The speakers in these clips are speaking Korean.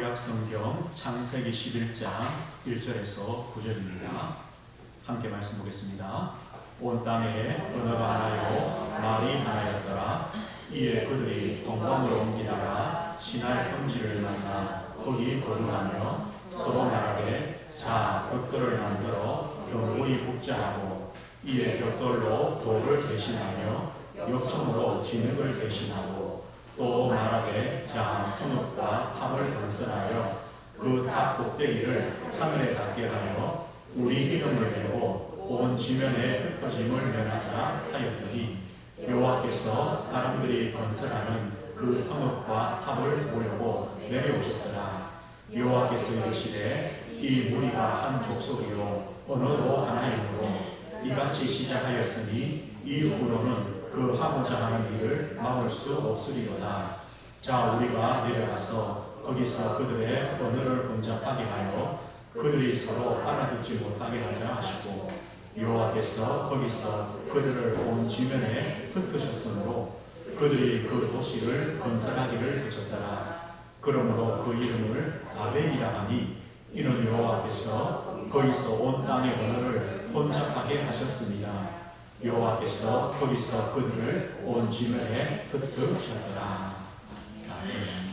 구약성경 창세기 11장 1절에서 9절입니다. 함께 말씀 보겠습니다. 온 땅에 언어가 하나요 말이 하나였더라. 이에 그들이 동방으로 옮기다가 시나이 평지를 만나 거기 거류하며 서로 말하되 자 벽돌을 만들어 견고히 복자하고 이에 벽돌로 돌을 대신하며 역청으로 진흙을 대신하고 또 말하되 자 성읍과 탑을 건설하여 그 탑 꼭대기를 하늘에 닿게 하여 우리 이름을 대고 온 지면에 흩어짐을 면하자 하였더니 여호와께서 사람들이 건설하는 그 성읍과 탑을 보려고 내려오셨더라. 여호와께서 이르시되 이 무리가 한 족속이요 언어도 하나이므로 이같이 시작하였으니 이후로는 그 하고자 하는 일을 막을 수 없으리로다. 자 우리가 내려가서 거기서 그들의 언어를 혼잡하게 하여 그들이 서로 알아듣지 못하게 하자 하시고 여호와께서 거기서 그들을 온 지면에 흩으셨으므로 그들이 그 도시를 건설하기를 그쳤더라. 그러므로 그 이름을 바벨이라 하니 이는 여호와께서 거기서 온 땅의 언어를 혼잡하게 하셨습니다. 여호와께서 거기서 그들을 온 지면에 흩으셨더라. 아멘.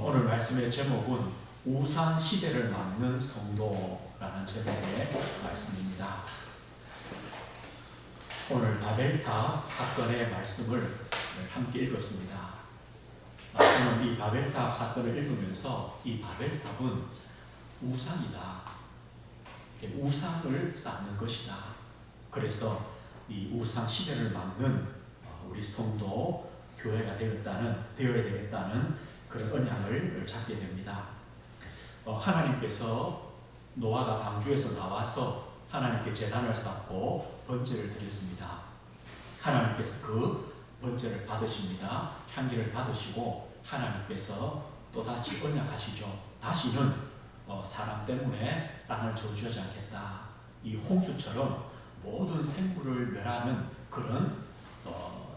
오늘 말씀의 제목은 우상 시대를 막는 성도라는 제목의 말씀입니다. 오늘 바벨탑 사건의 말씀을 함께 읽었습니다. 저는 이 바벨탑 사건을 읽으면서 이 바벨탑은 우상이다. 우상을 쌓는 것이다. 그래서 이 우상 시대를 막는 우리 성도 교회가 되어야 되겠다는 그런 언약을 잡게 됩니다. 하나님께서 노아가 방주에서 나와서 하나님께 제단을 쌓고 번제를 드렸습니다. 하나님께서 그 번제를 받으십니다. 향기를 받으시고 하나님께서 또다시 언약하시죠. 다시는 사람 때문에 땅을 저주하지 않겠다. 이 홍수처럼 모든 생물을 멸하는 그런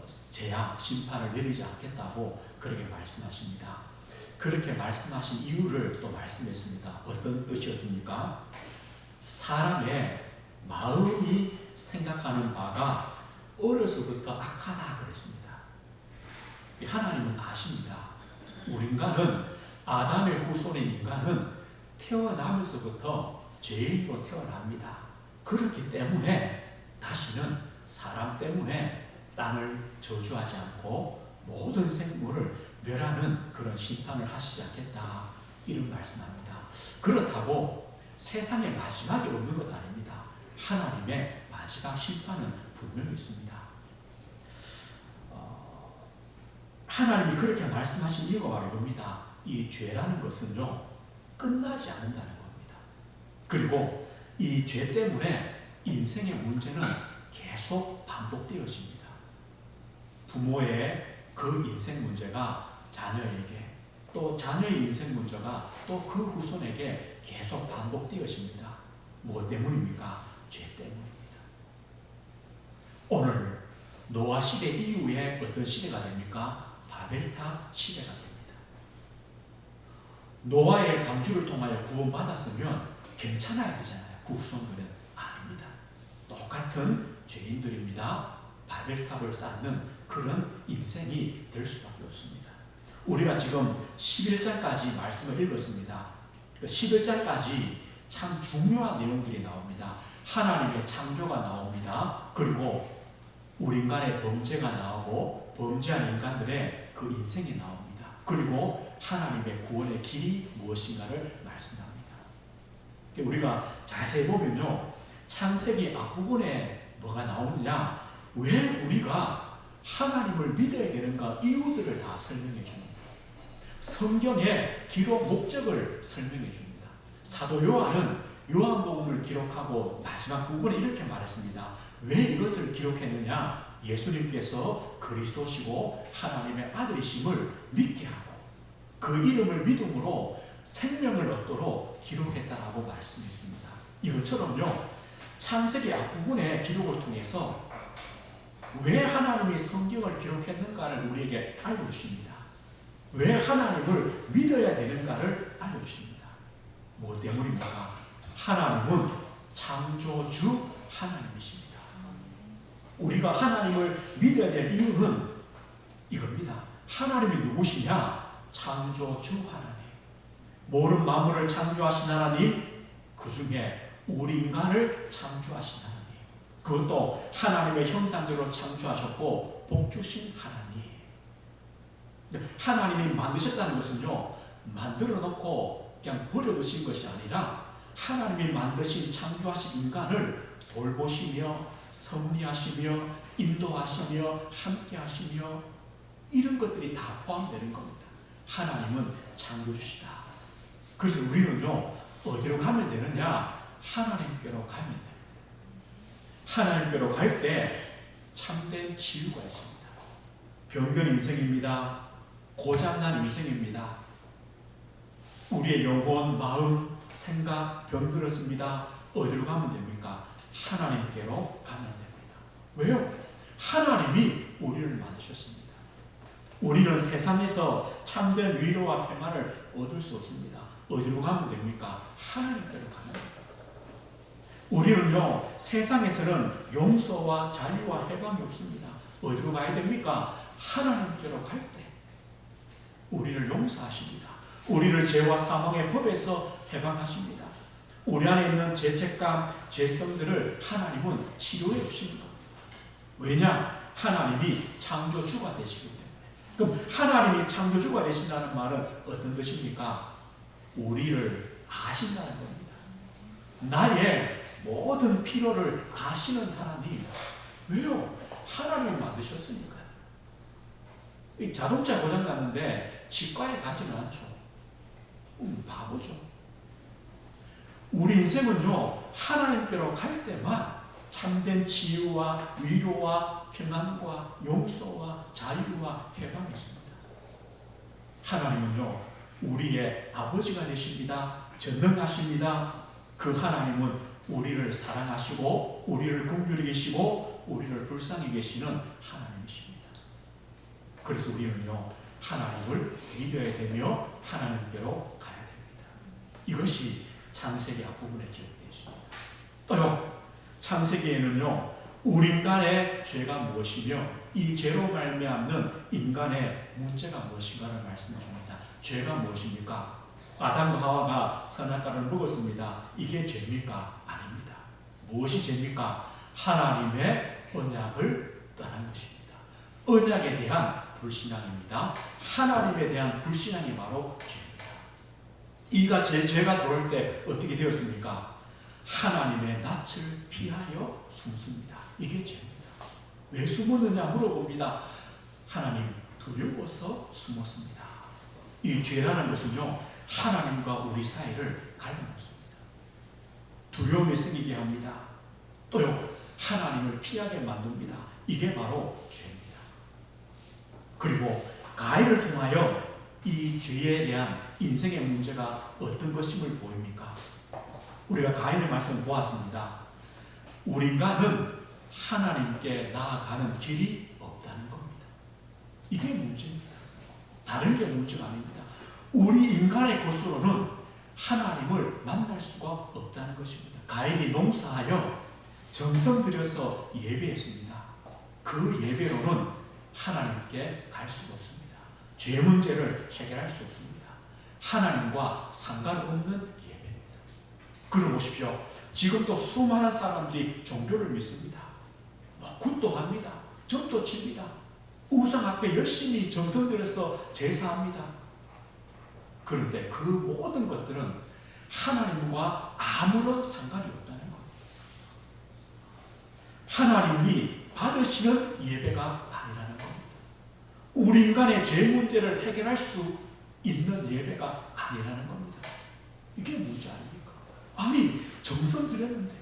재앙, 심판을 내리지 않겠다고 그렇게 말씀하십니다. 그렇게 말씀하신 이유를 또 말씀했습니다. 어떤 뜻이었습니까? 사람의 마음이 생각하는 바가 어려서부터 악하다 그랬습니다. 하나님은 아십니다. 우리 인간은 아담의 후손인 인간은 태어나면서부터 죄인으로 태어납니다. 그렇기 때문에 다시는 사람 때문에 땅을 저주하지 않고 모든 생물을 멸하는 그런 심판을 하시지 않겠다. 이런 말씀합니다. 그렇다고 세상의 마지막이 없는 것 아닙니다. 하나님의 마지막 심판은 분명히 있습니다. 하나님이 그렇게 말씀하신 이유가 바로 이겁니다. 이 죄라는 것은요 끝나지 않는다는 겁니다. 그리고 이 죄 때문에 인생의 문제는 계속 반복되어집니다. 부모의 그 인생 문제가 자녀에게, 또 자녀의 인생 문제가 또 그 후손에게 계속 반복되어집니다. 무엇 때문입니까? 죄 때문입니다. 오늘 노아 시대 이후에 어떤 시대가 됩니까? 바벨탑 시대가 됩니다. 노아의 방주를 통하여 구원받았으면 괜찮아야 되잖아요. 그 후손들은 아닙니다. 똑같은 죄인들입니다. 바벨탑을 쌓는 그런 인생이 될 수밖에 없습니다. 우리가 지금 11장까지 말씀을 읽었습니다. 11장까지 참 중요한 내용들이 나옵니다. 하나님의 창조가 나옵니다. 그리고 우리 인간의 범죄가 나오고 범죄한 인간들의 그 인생이 나옵니다. 그리고 하나님의 구원의 길이 무엇인가를 말씀합니다. 우리가 자세히 보면요, 창세기 앞부분에 뭐가 나오느냐, 왜 우리가 하나님을 믿어야 되는가 이유들을 다 설명해 줍니다. 성경의 기록 목적을 설명해 줍니다. 사도 요한은 요한복음을 기록하고 마지막 부분에 이렇게 말했습니다. 왜 이것을 기록했느냐? 예수님께서 그리스도시고 하나님의 아들이심을 믿게 하고 그 이름을 믿음으로 생명을 얻도록 기록했다라고 말씀했습니다. 이것처럼요, 창세기 앞부분의 기록을 통해서 왜 하나님이 성경을 기록했는가를 우리에게 알려주십니다. 왜 하나님을 믿어야 되는가를 알려주십니다. 뭐 때문입니까? 하나님은 창조주 하나님이십니다. 우리가 하나님을 믿어야 될 이유는 이겁니다. 하나님이 누구시냐? 창조주 하나님. 모든 만물을 창조하신 하나님, 그 중에 우리 인간을 창조하신 하나님, 그것도 하나님의 형상대로 창조하셨고 복주신 하나님. 하나님이 만드셨다는 것은요, 만들어 놓고 그냥 버려두신 것이 아니라 하나님이 만드신 창조하신 인간을 돌보시며 섭리하시며 인도하시며 함께하시며 이런 것들이 다 포함되는 겁니다. 하나님은 창조주시다. 그래서 우리는요, 어디로 가면 되느냐? 하나님께로 가면 됩니다. 하나님께로 갈 때 참된 치유가 있습니다. 병든 인생입니다. 고장난 인생입니다. 우리의 영혼, 마음, 생각 병들었습니다. 어디로 가면 됩니까? 하나님께로 가면 됩니다. 왜요? 하나님이 우리를 만드셨습니다. 우리는 세상에서 참된 위로와 평안을 얻을 수 없습니다. 어디로 가면 됩니까? 하나님께로 가면 됩니다. 우리는요, 세상에서는 용서와 자유와 해방이 없습니다. 어디로 가야 됩니까? 하나님께로 갈 때 우리를 용서하십니다. 우리를 죄와 사망의 법에서 해방하십니다. 우리 안에 있는 죄책감, 죄성들을 하나님은 치료해 주십니다. 왜냐? 하나님이 창조주가 되시기 때문에. 그럼 하나님이 창조주가 되신다는 말은 어떤 것입니까? 우리를 아신다는 겁니다. 나의 모든 필요를 아시는 하나님. 왜요? 하나님이 만드셨으니까요. 이 자동차 고장 났는데 치과에 가지는 않죠. 바보죠. 우리 인생은요, 하나님께로 갈 때만 참된 치유와 위로와 평안과 용서와 자유와 해방이 있습니다. 하나님은요, 우리의 아버지가 되십니다. 전능하십니다. 그 하나님은 우리를 사랑하시고 우리를 긍휼히 계시고 우리를 불쌍히 계시는 하나님이십니다. 그래서 우리는요, 하나님을 믿어야 되며 하나님께로 가야 됩니다. 이것이 창세기 앞부분에 기록되어 있습니다. 또요, 창세기에는요, 우리 인간의 죄가 무엇이며 이 죄로 말미암는 인간의 문제가 무엇인가를 말씀해 줍니다. 죄가 무엇입니까? 아담과 하와가 선악과를 먹었습니다. 이게 죄입니까? 아닙니다. 무엇이 죄입니까? 하나님의 언약을 떠난 것입니다. 언약에 대한 불신앙입니다. 하나님에 대한 불신앙이 바로 죄입니다. 이가 죄가 들어올 때 어떻게 되었습니까? 하나님의 낯을 피하여 숨습니다. 이게 죄입니다. 왜 숨었느냐 물어봅니다. 하나님 두려워서 숨었습니다. 이 죄라는 것은요, 하나님과 우리 사이를 갈라놓습니다. 두려움이 생기게 합니다. 또요, 하나님을 피하게 만듭니다. 이게 바로 죄입니다. 그리고 가인을 통하여 이 죄에 대한 인생의 문제가 어떤 것임을 보입니까? 우리가 가인의 말씀 보았습니다. 우리 인간은 하나님께 나아가는 길이 없다는 겁니다. 이게 문제입니다. 다른 게 문제가 아닙니다. 우리 인간의 것으로는 하나님을 만날 수가 없다는 것입니다. 가인이 농사하여 정성 들여서 예배했습니다. 그 예배로는 하나님께 갈 수가 없습니다. 죄 문제를 해결할 수 없습니다. 하나님과 상관없는 예배입니다. 그럼 보십시오. 지금도 수많은 사람들이 종교를 믿습니다. 굿도 합니다. 점도 칩니다. 우상 앞에 열심히 정성 들여서 제사합니다. 그런데 그 모든 것들은 하나님과 아무런 상관이 없다는 겁니다. 하나님이 받으시는 예배가 아니라는 겁니다. 우리 인간의 죄 문제를 해결할 수 있는 예배가 아니라는 겁니다. 이게 문제 아닙니까? 아니, 정성 들였는데요.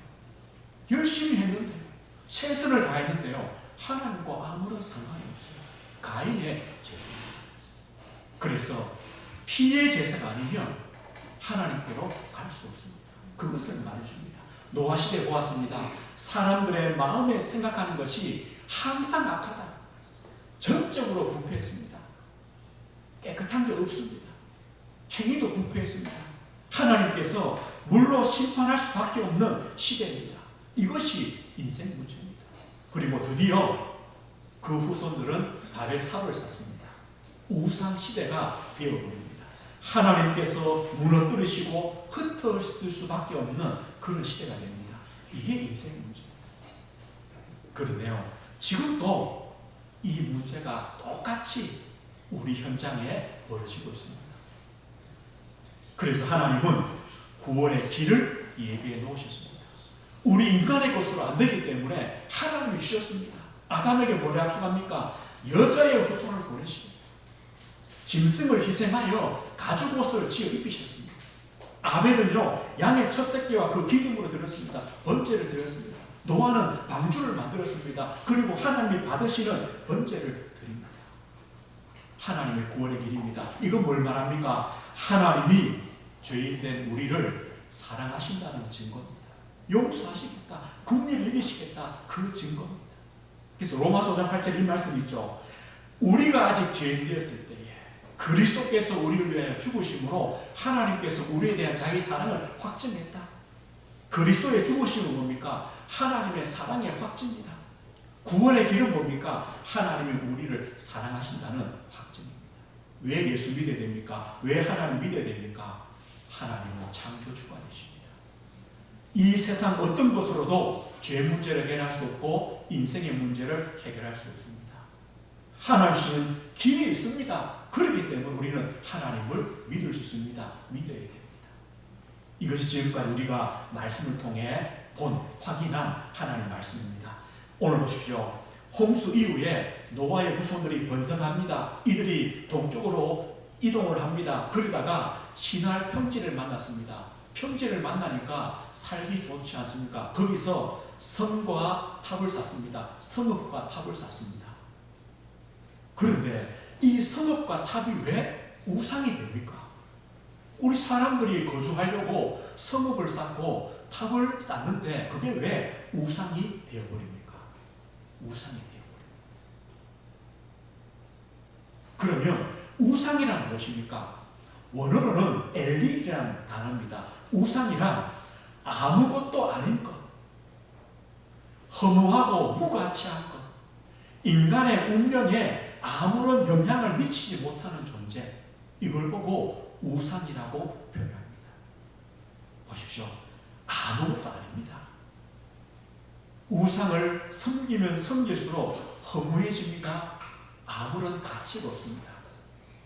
열심히 했는데요. 최선을 다했는데요. 하나님과 아무런 상관이 없어요. 가인의 제사입니다. 그래서 피의 제사가 아니면 하나님께로 갈 수 없습니다. 그것을 말해줍니다. 노아 시대에 보았습니다. 사람들의 마음에 생각하는 것이 항상 악하다. 전적으로 부패했습니다. 깨끗한 게 없습니다. 행위도 부패했습니다. 하나님께서 물로 심판할 수밖에 없는 시대입니다. 이것이 인생 문제입니다. 그리고 드디어 그 후손들은 바벨탑을 쌓습니다. 우상 시대가 되어버립니다. 하나님께서 무너뜨리시고 흩어질 수밖에 없는 그런 시대가 됩니다. 이게 인생 문제입니다. 그런데요, 지금도 이 문제가 똑같이 우리 현장에 벌어지고 있습니다. 그래서 하나님은 구원의 길을 예비해 놓으셨습니다. 우리 인간의 것으로 안 되기 때문에 하나님이 주셨습니다. 아담에게 뭐라 약속합니까? 여자의 후손을 보내시고 짐승을 희생하여 가죽 옷을 지어 입히셨습니다. 아벨은요, 양의 첫 새끼와 그 기름으로 드렸습니다. 번제를 드렸습니다. 노아는 방주를 만들었습니다. 그리고 하나님이 받으시는 번제를 드립니다. 하나님의 구원의 길입니다. 이건 뭘 말합니까? 하나님이 죄인된 우리를 사랑하신다는 증거입니다. 용서하시겠다, 국리를 이기시겠다, 그 증거입니다. 그래서 로마서 5장 8절 이 말씀 있죠. 우리가 아직 죄인 되었을 때에 그리스도께서 우리를 위하여 죽으심으로 하나님께서 우리에 대한 자기 사랑을 확증했다. 그리스도의 죽으심은 뭡니까? 하나님의 사랑의 확증입니다. 구원의 길은 뭡니까? 하나님이 우리를 사랑하신다는 확증입니다. 왜 예수 믿어야 됩니까? 왜 하나님 믿어야 됩니까? 하나님은 창조주가 되십니다. 이 세상 어떤 것으로도 죄 문제를 해결할 수 없고 인생의 문제를 해결할 수 없습니다. 하나님은 길이 있습니다. 그렇기 때문에 우리는 하나님을 믿을 수 있습니다. 믿어야 됩니다. 이것이 지금까지 우리가 말씀을 통해 본, 확인한 하나님의 말씀입니다. 오늘 보십시오. 홍수 이후에 노아의 후손들이 번성합니다. 이들이 동쪽으로 이동을 합니다. 그러다가 시날 평지를 만났습니다. 평지를 만나니까 살기 좋지 않습니까? 거기서 성과 탑을 쌓습니다. 성읍과 탑을 쌓습니다. 그런데 이 성읍과 탑이 왜 우상이 됩니까? 우리 사람들이 거주하려고 성읍을 쌓고 탑을 쌓는데 그게 왜 우상이 되어버립니까? 우상이 되어버립니다. 그러면 우상이란 무엇입니까? 원어로는 엘리라는 단어입니다. 우상이란 아무것도 아닌 것, 허무하고 무가치한 것, 인간의 운명에 아무런 영향을 미치지 못하는 존재, 이걸 보고 우상이라고 표현합니다. 보십시오. 아무것도 아닙니다. 우상을 섬기면 섬길수록 허무해집니다. 아무런 가치가 없습니다.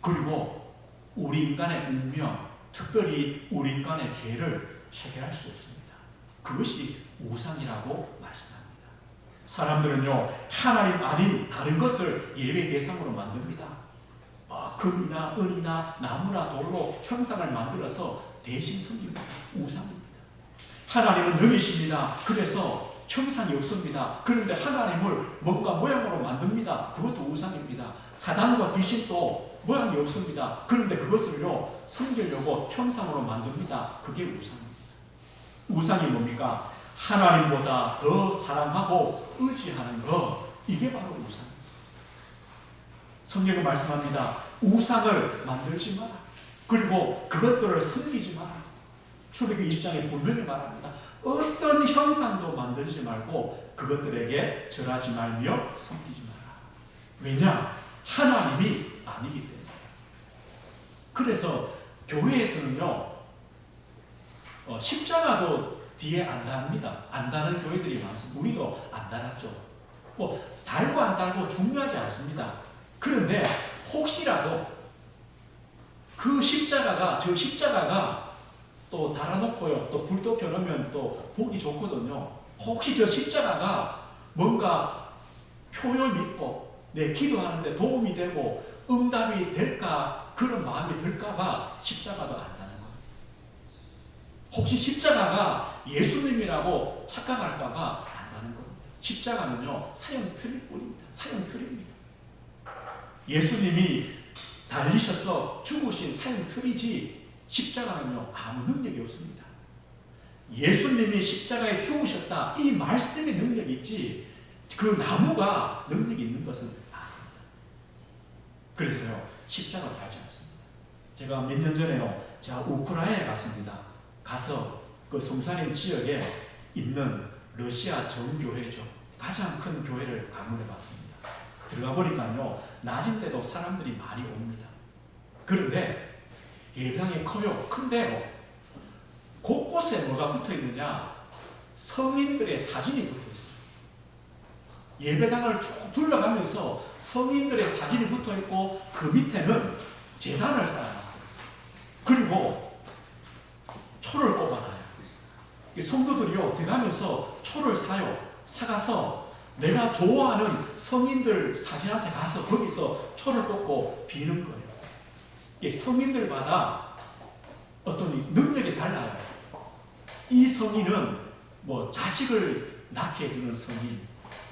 그리고 우리 인간의 운명, 특별히 우리 인간의 죄를 해결할 수 없습니다. 그것이 우상이라고 말씀합니다. 사람들은요, 하나님 아닌 다른 것을 예배 대상으로 만듭니다. 금이나 은이나 나무나 돌로 형상을 만들어서 대신 섬깁니다. 우상입니다. 하나님은 영이십니다. 그래서 형상이 없습니다. 그런데 하나님을 뭔가 모양으로 만듭니다. 그것도 우상입니다. 사단과 귀신도 모양이 없습니다. 그런데 그것을요, 섬기려고 형상으로 만듭니다. 그게 우상입니다. 우상이 뭡니까? 하나님보다 더 사랑하고 의지하는 것, 이게 바로 우상입니다. 성경은 말씀합니다. 우상을 만들지 마라. 그리고 그것들을 섬기지 마라. 출애굽기 20장에 분명히 말합니다. 어떤 형상도 만들지 말고 그것들에게 절하지 말며 섬기지 마라. 왜냐? 하나님이 아니기 때문에. 그래서 교회에서는요, 십자가도 뒤에 안 답니다. 안 다는 교회들이 많습니다. 우리도 안 달았죠. 달고 안 달고 중요하지 않습니다. 그런데 혹시라도 그 십자가가, 저 십자가가 또 달아놓고요, 또 불도 켜놓으면 또 보기 좋거든요. 혹시 저 십자가가 뭔가 효용이 있고 내 기도하는데 도움이 되고 응답이 될까, 그런 마음이 들까봐 십자가도 안 다는 거예요. 혹시 십자가가 예수님이라고 착각할까봐 안 다는 겁니다. 십자가는요, 사형틀일 뿐입니다. 사형틀입니다. 예수님이 달리셔서 죽으신 사형틀이지 십자가는요, 아무 능력이 없습니다. 예수님이 십자가에 죽으셨다, 이 말씀이 능력이 있지 그 나무가 능력이 있는 것은 아닙니다. 그래서요, 십자가 달지 않습니다. 제가 몇 년 전에요, 저 우크라이나에 갔습니다. 가서 그 송사림 지역에 있는 러시아 정교회죠. 가장 큰 교회를 방문해 봤습니다. 들어가 보니까요, 낮인데도 사람들이 많이 옵니다. 그런데 예배당이 커요. 큰데요, 곳곳에 뭐가 붙어 있느냐? 성인들의 사진이 붙어 있어요. 예배당을 쭉 둘러가면서 성인들의 사진이 붙어 있고 그 밑에는 제단을 쌓아놨어요. 그리고 초를 꼽아놔요. 성도들이요, 들어가면서 초를 사요. 사가서 내가 좋아하는 성인들 사진한테 가서 거기서 초를 꽂고 비는 거예요. 성인들마다 어떤 능력이 달라요. 이 성인은 뭐 자식을 낳게 해주는 성인,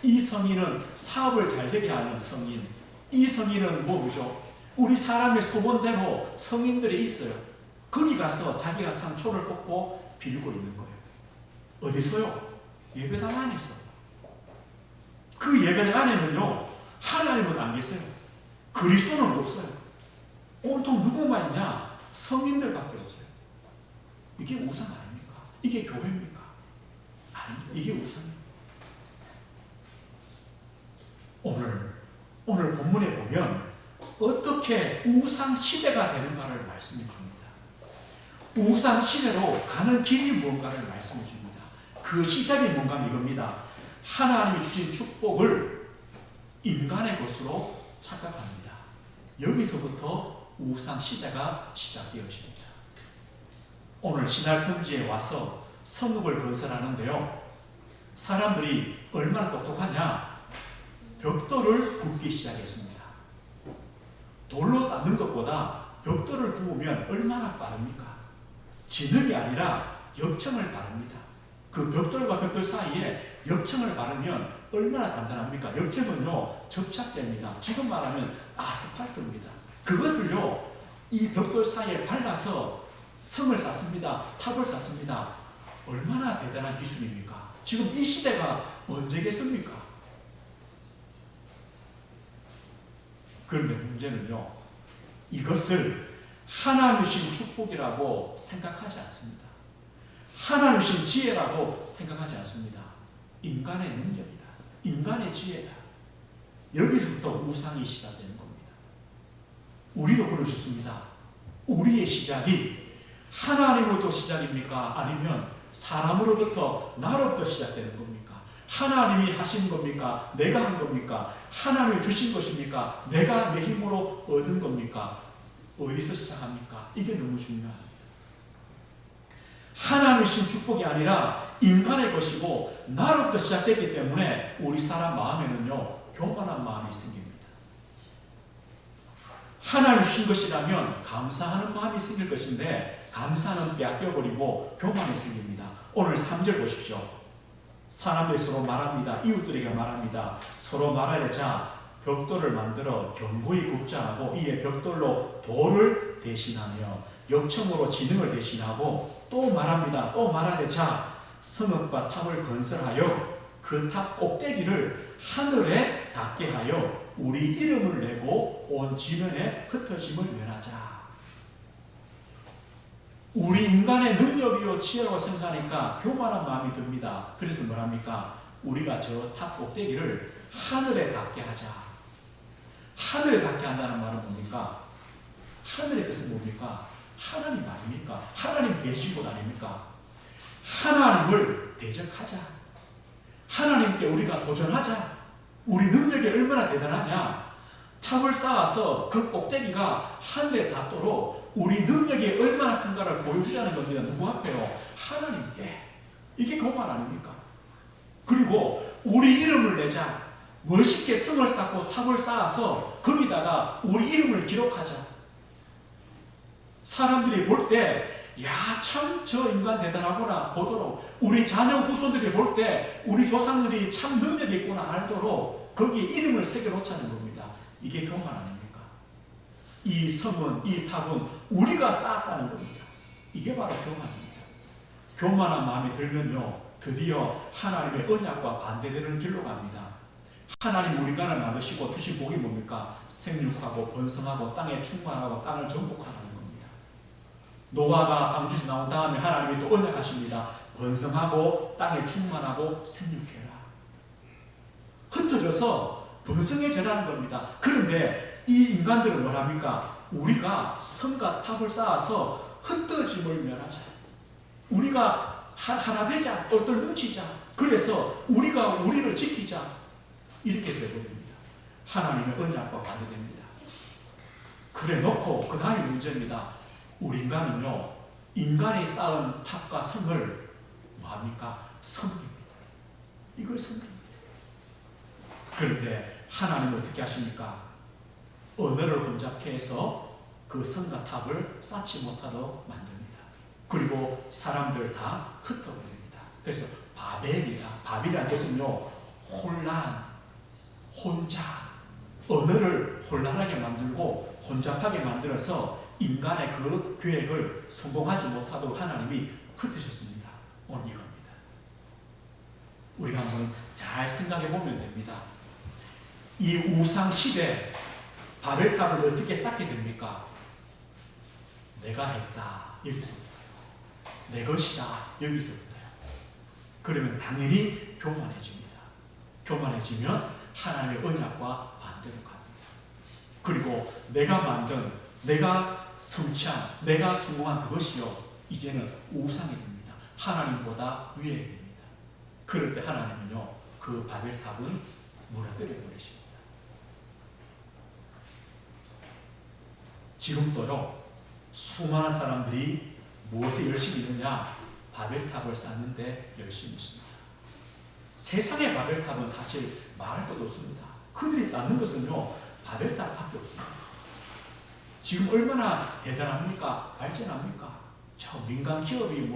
이 성인은 사업을 잘 되게 하는 성인, 이 성인은 뭐죠? 우리 사람의 소원대로 성인들이 있어요. 거기 가서 자기가 산 초를 꽂고 빌고 있는 거예요. 어디서요? 예배당 안에서. 그 예배당 안에는요, 하나님은 안 계세요. 그리스도는 없어요. 온통 누구만 있냐? 성인들밖에 없어요. 이게 우상 아닙니까? 이게 교회입니까? 아닙니다. 이게 우상입니다. 오늘 본문에 보면 어떻게 우상 시대가 되는가를 말씀해 줍니다. 우상 시대로 가는 길이 뭔가를 말씀해 줍니다. 그 시작이 뭔가 이겁니다. 하나님이 주신 축복을 인간의 것으로 착각합니다. 여기서부터 우상 시대가 시작되어집니다. 오늘 신학평지에 와서 성읍을 건설하는데요, 사람들이 얼마나 똑똑하냐? 벽돌을 굽기 시작했습니다. 돌로 쌓는 것보다 벽돌을 구우면 얼마나 빠릅니까? 진흙이 아니라 역청을 바릅니다. 그 벽돌과 벽돌 사이에 역청을 바르면 얼마나 단단합니까? 역청은요, 접착제입니다. 지금 말하면 아스팔트입니다. 그것을요, 이 벽돌 사이에 발라서 성을 쌓습니다. 탑을 쌓습니다. 얼마나 대단한 기술입니까? 지금 이 시대가 언제겠습니까? 그런데 문제는요, 이것을 하나님 주신 축복이라고 생각하지 않습니다. 하나님 주신 지혜라고 생각하지 않습니다. 인간의 능력이다. 인간의 지혜다. 여기서부터 우상이 시작되는 겁니다. 우리도 그러셨습니다. 우리의 시작이 하나님으로부터 시작입니까? 아니면 사람으로부터, 나로부터 시작되는 겁니까? 하나님이 하신 겁니까? 내가 한 겁니까? 하나님이 주신 것입니까? 내가 내 힘으로 얻은 겁니까? 어디서 시작합니까? 이게 너무 중요합니다. 하나님이 주신 축복이 아니라 인간의 것이고 나로부터 시작됐기 때문에 우리 사람 마음에는요, 교만한 마음이 생깁니다. 하나님 주신 것이라면 감사하는 마음이 생길 것인데 감사는 빼앗겨버리고 교만이 생깁니다. 오늘 3절 보십시오. 사람들이 서로 말합니다. 이웃들에게 말합니다. 서로 말하자 벽돌을 만들어 견고히 굽자 하고 이에 벽돌로 돌을 대신하며 역청으로 지능을 대신하고 또 말합니다. 또 말하자 성읍과 탑을 건설하여 그 탑 꼭대기를 하늘에 닿게 하여 우리 이름을 내고 온 지면에 흩어짐을 면하자. 우리 인간의 능력이요 지혜라고 생각하니까 교만한 마음이 듭니다. 그래서 뭐랍니까? 우리가 저 탑 꼭대기를 하늘에 닿게 하자. 하늘에 닿게 한다는 말은 뭡니까? 하늘의 뜻은 뭡니까? 하나님 아닙니까? 하나님 계신 곳 아닙니까? 하나님을 대적하자. 하나님께 우리가 도전하자. 우리 능력이 얼마나 대단하냐? 탑을 쌓아서 그 꼭대기가 하늘에 닿도록 우리 능력이 얼마나 큰가를 보여주자는 겁니다. 누구 앞에요? 하나님께. 이게 교만 아닙니까? 그리고 우리 이름을 내자. 멋있게 성을 쌓고 탑을 쌓아서 거기다가 우리 이름을 기록하자. 사람들이 볼 때 야, 참 저 인간 대단하구나 보도록, 우리 자녀 후손들이 볼 때 우리 조상들이 참 능력이 있구나 알도록 거기에 이름을 새겨놓자는 겁니다. 이게 교만 아닙니까? 이 성은, 이 탑은 우리가 쌓았다는 겁니다. 이게 바로 교만입니다. 교만한 마음이 들면요, 드디어 하나님의 언약과 반대되는 길로 갑니다. 하나님 우리 인간을 만드시고 주신 복이 뭡니까? 생육하고 번성하고 땅에 충만하고 땅을 정복하는 겁니다. 노아가 방주에서 나온 다음에 하나님이 또 언약하십니다. 번성하고 땅에 충만하고 생육해라. 흩어져서 번성해져라는 겁니다. 그런데 이 인간들은 뭐랍니까? 우리가 성과 탑을 쌓아서 흩어짐을 면하자. 우리가 하나 되자. 똘똘 뭉치자. 그래서 우리가 우리를 지키자. 이렇게 되어버립니다. 하나님의 언약과 반대됩니다. 그래 놓고 그 다음에 문제입니다. 우리 인간은요, 인간이 쌓은 탑과 성을 뭐합니까? 섬깁니다. 이걸 섬깁니다. 그런데 하나님은 어떻게 하십니까? 언어를 혼잡케 해서 그 성과 탑을 쌓지 못하도록 만듭니다. 그리고 사람들 다 흩어버립니다. 그래서 바벨이다. 바벨이라는 뜻은요, 혼란, 혼자, 언어를 혼란하게 만들고 혼잡하게 만들어서 인간의 그 계획을 성공하지 못하도록 하나님이 흩으셨습니다. 오늘 이겁니다. 우리가 한번 잘 생각해 보면 됩니다. 이 우상시대 바벨탑을 어떻게 쌓게 됩니까? 내가 했다. 여기서부터요. 내 것이다. 여기서부터요. 그러면 당연히 교만해집니다. 교만해지면 하나님의 언약과 반대로 갑니다. 그리고 내가 만든, 내가 성취한, 내가 성공한 그것이요, 이제는 우상이 됩니다. 하나님보다 위에 됩니다. 그럴 때 하나님은요, 그 바벨탑을 무너뜨려 버리십니다. 지금도요, 수많은 사람들이 무엇에 열심히 있느냐? 바벨탑을 쌓는데 열심히 있습니다. 세상의 바벨탑은 사실 말할 것도 없습니다. 그들이 쌓는 것은요, 바벨탑밖에 없습니다. 지금 얼마나 대단합니까? 발전합니까? 저 민간 기업이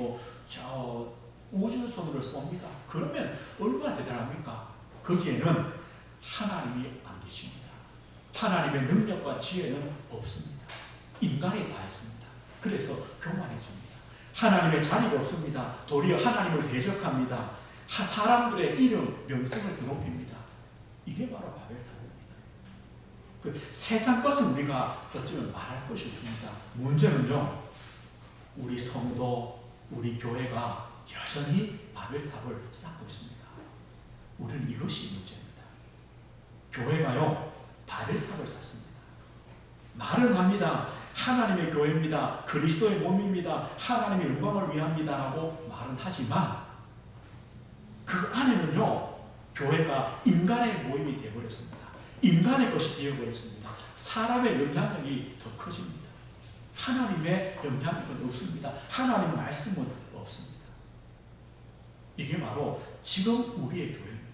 저 우주선을 쏩니다. 그러면 얼마나 대단합니까? 거기에는 하나님이 안 계십니다. 하나님의 능력과 지혜는 없습니다. 인간이 다 했습니다. 그래서 교만해집니다. 하나님의 자리가 없습니다. 도리어 하나님을 대적합니다. 사람들의 이름, 명성을 드높입니다. 이게 바로 바벨탑입니다. 그 세상 것은 우리가 어쩌면 말할 것이 없습니다. 문제는요, 우리 성도, 우리 교회가 여전히 바벨탑을 쌓고 있습니다. 우리는 이것이 문제입니다. 교회가요, 바벨탑을 쌓습니다. 말은 합니다. 하나님의 교회입니다. 그리스도의 몸입니다. 하나님의 영광을 위함이다라고 말은 하지만 그 안에는요, 교회가 인간의 모임이 되어버렸습니다. 인간의 것이 되어버렸습니다. 사람의 영향력이 더 커집니다. 하나님의 영향력은 없습니다. 하나님의 말씀은 없습니다. 이게 바로 지금 우리의 교회입니다.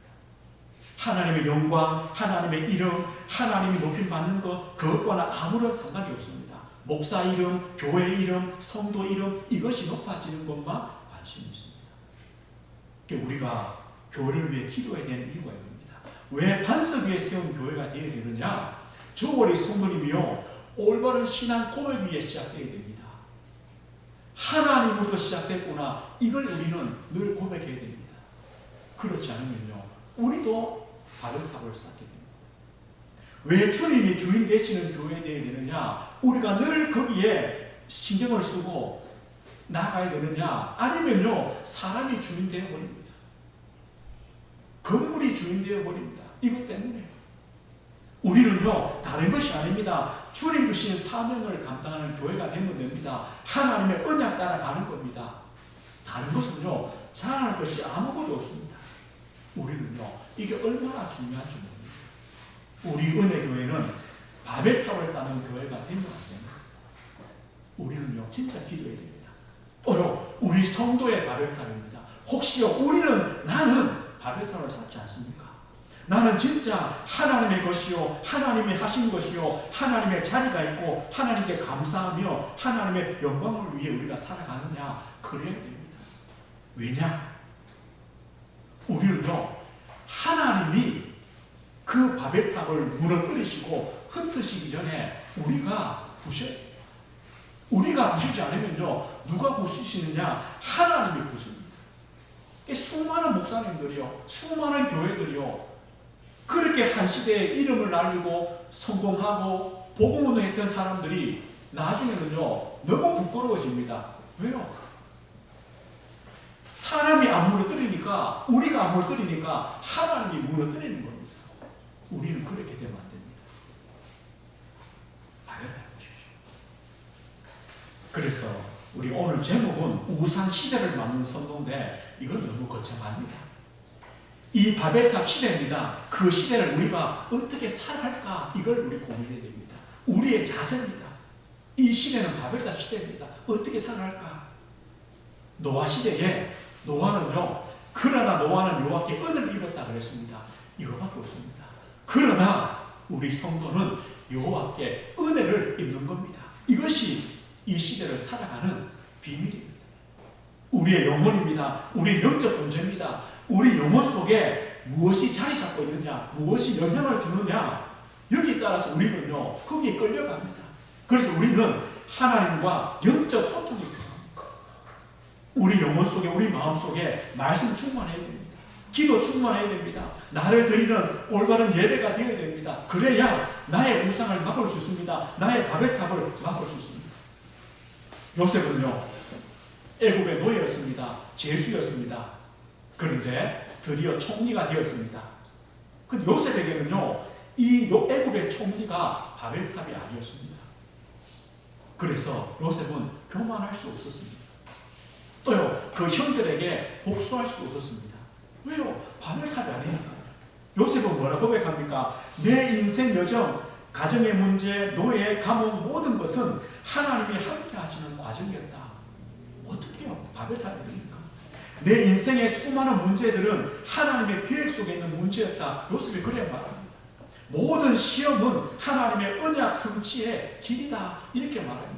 하나님의 영광, 하나님의 이름, 하나님이 높임받는 것, 그것과는 아무런 상관이 없습니다. 목사 이름, 교회 이름, 성도 이름, 이것이 높아지는 것만 관심이 있습니다. 우리가 교회를 위해 기도해야 되는 이유가 있습니다. 왜 반석 위에 세운 교회가 되어야 되느냐? 저월이 소문이며 올바른 신앙 고백 위에 시작되어야 됩니다. 하나님부터 시작됐구나. 이걸 우리는 늘 고백해야 됩니다. 그렇지 않으면요, 우리도 바벨탑을 쌓게 됩니다. 왜 주님이 주인 되시는 교회에 되어야 되느냐? 우리가 늘 거기에 신경을 쓰고 나가야 되느냐? 아니면요, 사람이 주인 되어버립니다. 건물이 주인 되어버립니다. 이것 때문에. 우리는요, 다른 것이 아닙니다. 주님 주신 사명을 감당하는 교회가 되면 됩니다. 하나님의 언약 따라 가는 겁니다. 다른 것은요, 자랑할 것이 아무것도 없습니다. 우리는요, 이게 얼마나 중요한지 모릅니다. 우리 은혜교회는 바벨탑을 쌓는 교회가 되면 안 됩니다. 우리는요, 진짜 기도해야 됩니다. 또요, 우리 성도의 바벨탑입니다. 혹시요, 나는 바벨탑을 쌓지 않습니까? 나는 진짜 하나님의 것이요, 하나님이 하신 것이요, 하나님의 자리가 있고 하나님께 감사하며 하나님의 영광을 위해 우리가 살아가느냐? 그래야 됩니다. 왜냐? 우리는요, 하나님이 그 바벨탑을 무너뜨리시고 흩으시기 전에 우리가 부셔야 돼요. 우리가 부수지 않으면요, 누가 부수시느냐? 하나님이 부수입니다. 수많은 목사님들이요, 수많은 교회들이요, 그렇게 한 시대에 이름을 날리고 성공하고 복음운동했던 사람들이 나중에는요, 너무 서러워집니다. 왜요? 사람이 안 무너뜨리니까, 우리가 안 무너뜨리니까 하나님이 무너뜨리는 겁니다. 우리는 그렇게 되면 안 됩니다. 알겠다 보십시오. 그래서 우리 오늘 제목은 우상시대를 막는 선도인데 이건 너무 거창합니다. 이 바벨탑 시대입니다. 그 시대를 우리가 어떻게 살아갈까, 이걸 우리 고민해야 됩니다. 우리의 자세입니다. 이 시대는 바벨탑 시대입니다. 어떻게 살아갈까? 노아 시대에 노아는요, 그러나 노아는 여호와께 은혜를 입었다 그랬습니다. 이거밖에 없습니다. 그러나 우리 성도는 여호와께 은혜를 입는 겁니다. 이것이 이 시대를 살아가는 비밀입니다. 우리의 영혼입니다. 우리 영적 존재입니다. 우리 영혼 속에 무엇이 자리 잡고 있느냐, 무엇이 영향을 주느냐, 여기에 따라서 우리는요, 거기에 끌려갑니다. 그래서 우리는 하나님과 영적 소통이 필요합니다. 우리 영혼 속에, 우리 마음 속에 말씀 충만해야 됩니다. 기도 충만해야 됩니다. 나를 드리는 올바른 예배가 되어야 됩니다. 그래야 나의 우상을 막을 수 있습니다. 나의 바벨탑을 막을 수 있습니다. 요셉은요, 애굽의 노예였습니다. 죄수였습니다. 그런데 드디어 총리가 되었습니다. 근데 요셉에게는요, 이 애굽의 총리가 바벨탑이 아니었습니다. 그래서 요셉은 교만할 수 없었습니다. 또요, 그 형들에게 복수할 수 없었습니다. 왜요? 바벨탑이 아니니까요. 요셉은 뭐라 고백합니까? 내 인생 여정, 가정의 문제, 노예, 감옥, 모든 것은 하나님이 함께 하시는 과정이었다. 어떻게 해요? 바벨탑이 아니니까. 내 인생의 수많은 문제들은 하나님의 계획 속에 있는 문제였다. 요셉이 그래 말합니다. 모든 시험은 하나님의 언약 성취의 길이다. 이렇게 말합니다.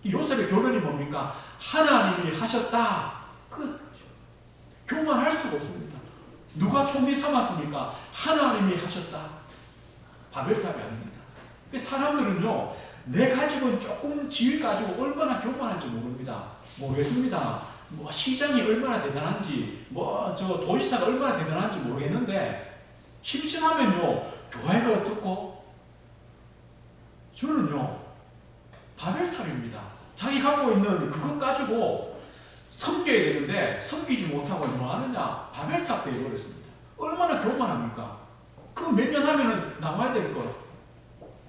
이 요셉의 결론이 뭡니까? 하나님이 하셨다. 끝. 교만할 수가 없습니다. 누가 총리 삼았습니까? 하나님이 하셨다. 바벨탑이 아닙니다. 사람들은요, 내 가지고 조금 지을 가지고 얼마나 교만한지 모릅니다. 모르겠습니다. 뭐 시장이 얼마나 대단한지, 저 도지사가 얼마나 대단한지 모르겠는데, 심심하면요, 교회가 어떻고? 저는요, 바벨탑입니다. 자기 갖고 있는 그것 가지고 섬겨야 되는데 섬기지 못하고 뭐 하느냐? 바벨탑 되어버렸습니다. 얼마나 교만합니까? 그거 몇 년 하면은 나와야 될 것.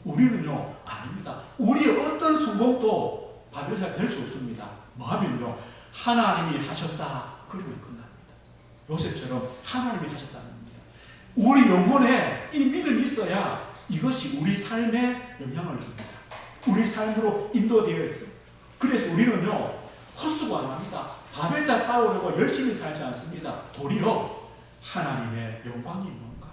우리는요, 아닙니다. 우리의 어떤 성공도 바벨탑 될 수 없습니다. 뭐 하면요, 하나님이 하셨다. 그러면 끝납니다. 요셉처럼 하나님이 하셨다는 겁니다. 우리 영혼에 이 믿음이 있어야 이것이 우리 삶에 영향을 줍니다. 우리 삶으로 인도되어야 됩니다. 그래서 우리는요, 헛수고 안 합니다. 바벨탑 쌓으려고 열심히 살지 않습니다. 도리어 하나님의 영광이 뭔가,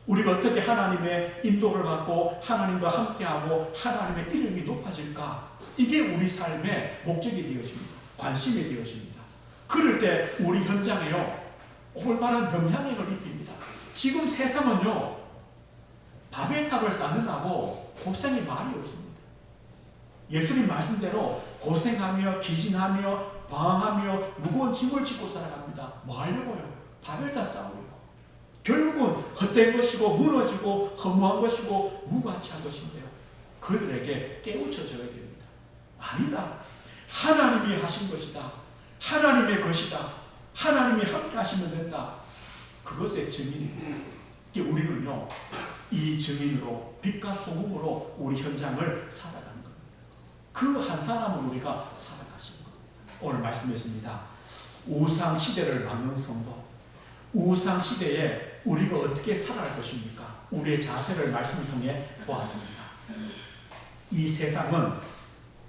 우리가 어떻게 하나님의 인도를 받고 하나님과 함께하고 하나님의 이름이 높아질까, 이게 우리 삶의 목적이 되어집니다. 관심이 되어집니다. 그럴 때 우리 현장에요, 올바른 영향력을 입힙니다. 지금 세상은요, 바벨탑을 쌓는다고 고생이 말이 없습니다. 예수님 말씀대로 고생하며 기진하며 방황하며 무거운 짐을 짓고 살아갑니다. 뭐 하려고요? 바벨탑 쌓으려고. 결국은 헛된 것이고 무너지고 허무한 것이고 무가치한 것인데요, 그들에게 깨우쳐져야 됩니다. 아니다. 하나님이 하신 것이다. 하나님의 것이다. 하나님이 함께 하시면 된다. 그것의 증인입니다. 우리는요, 이 증인으로, 빛과 소금으로 우리 현장을 살아가는 겁니다. 그 한 사람을 우리가 살아가시는 겁니다. 오늘 말씀했습니다. 우상 시대를 막는 성도. 우상 시대에 우리가 어떻게 살아갈 것입니까? 우리의 자세를 말씀을 통해 보았습니다. 이 세상은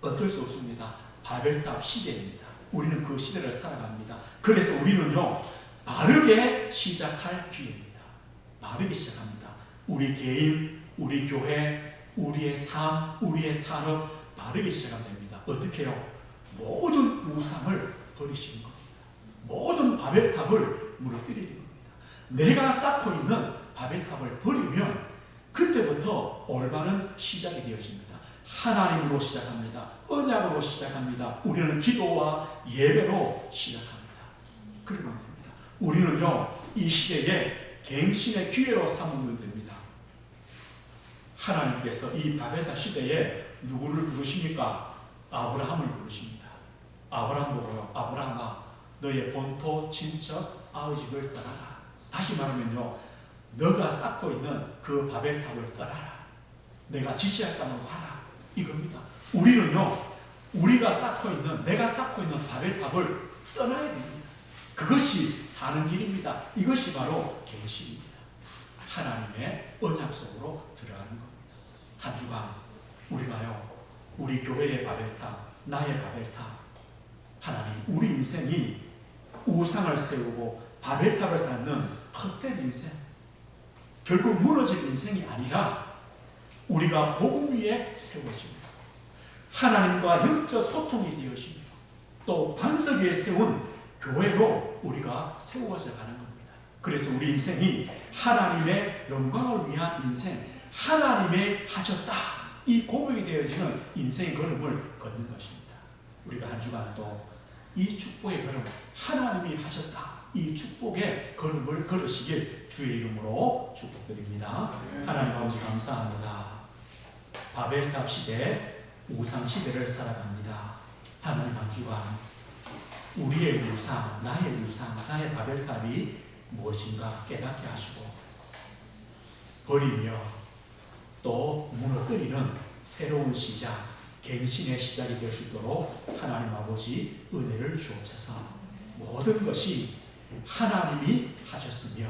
어쩔 수 없습니다. 바벨탑 시대입니다. 우리는 그 시대를 살아갑니다. 그래서 우리는요, 바르게 시작할 기회입니다. 바르게 시작합니다. 우리 개인, 우리 교회, 우리의 삶, 우리의 산업, 바르게 시작하면 됩니다. 어떻게 해요? 모든 우상을 버리시는 겁니다. 모든 바벨탑을 무너뜨리는 겁니다. 내가 쌓고 있는 바벨탑을 버리면 그때부터 올바른 시작이 되어집니다. 하나님으로 시작합니다. 언약으로 시작합니다. 우리는 기도와 예배로 시작합니다. 그러면 됩니다. 우리는요, 이 시대에 갱신의 기회로 삼으면 됩니다. 하나님께서 이 바벨탑 시대에 누구를 부르십니까? 아브라함을 부르십니다. 아브라함 보고요. 아브라함아, 너의 본토, 친척, 아의 집을 떠나라. 다시 말하면요, 너가 쌓고 있는 그 바벨탑을 떠나라. 내가 지시할 땅으로 가라. 이겁니다. 우리는요, 우리가 쌓고 있는, 내가 쌓고 있는 바벨탑을 떠나야 됩니다. 그것이 사는 길입니다. 이것이 바로 계시입니다. 하나님의 언약 속으로 들어가는 겁니다. 한 주간 우리가요, 우리 교회의 바벨탑, 나의 바벨탑, 하나님, 우리 인생이 우상을 세우고 바벨탑을 쌓는 헛된 인생, 결국 무너질 인생이 아니라 우리가 복음 위에 세워지며 하나님과 영적 소통이 되어지며 또 반석 위에 세운 교회로 우리가 세워져 가는 겁니다. 그래서 우리 인생이 하나님의 영광을 위한 인생, 하나님의 하셨다, 이 고백이 되어지는 인생의 걸음을 걷는 것입니다. 우리가 한 주간도 이 축복의 걸음, 하나님이 하셨다, 이 축복의 걸음을 걸으시길 주의 이름으로 축복드립니다. 하나님 아버지 감사합니다. 바벨탑 시대, 우상 시대를 살아갑니다. 하나님 한 주간 우리의 우상, 나의 우상, 나의 바벨탑이 무엇인가 깨닫게 하시고 버리며 또 무너뜨리는 새로운 시작, 갱신의 시작이 될 수 있도록 하나님 아버지 은혜를 주옵소서. 모든 것이 하나님이 하셨으며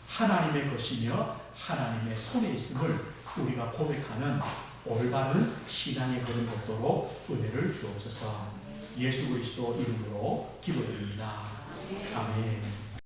하나님의 것이며 하나님의 손에 있음을 우리가 고백하는 올바른 신앙의 걸음 걷도록 은혜를 주옵소서. 예수 그리스도 이름으로 기도드립니다. 아멘.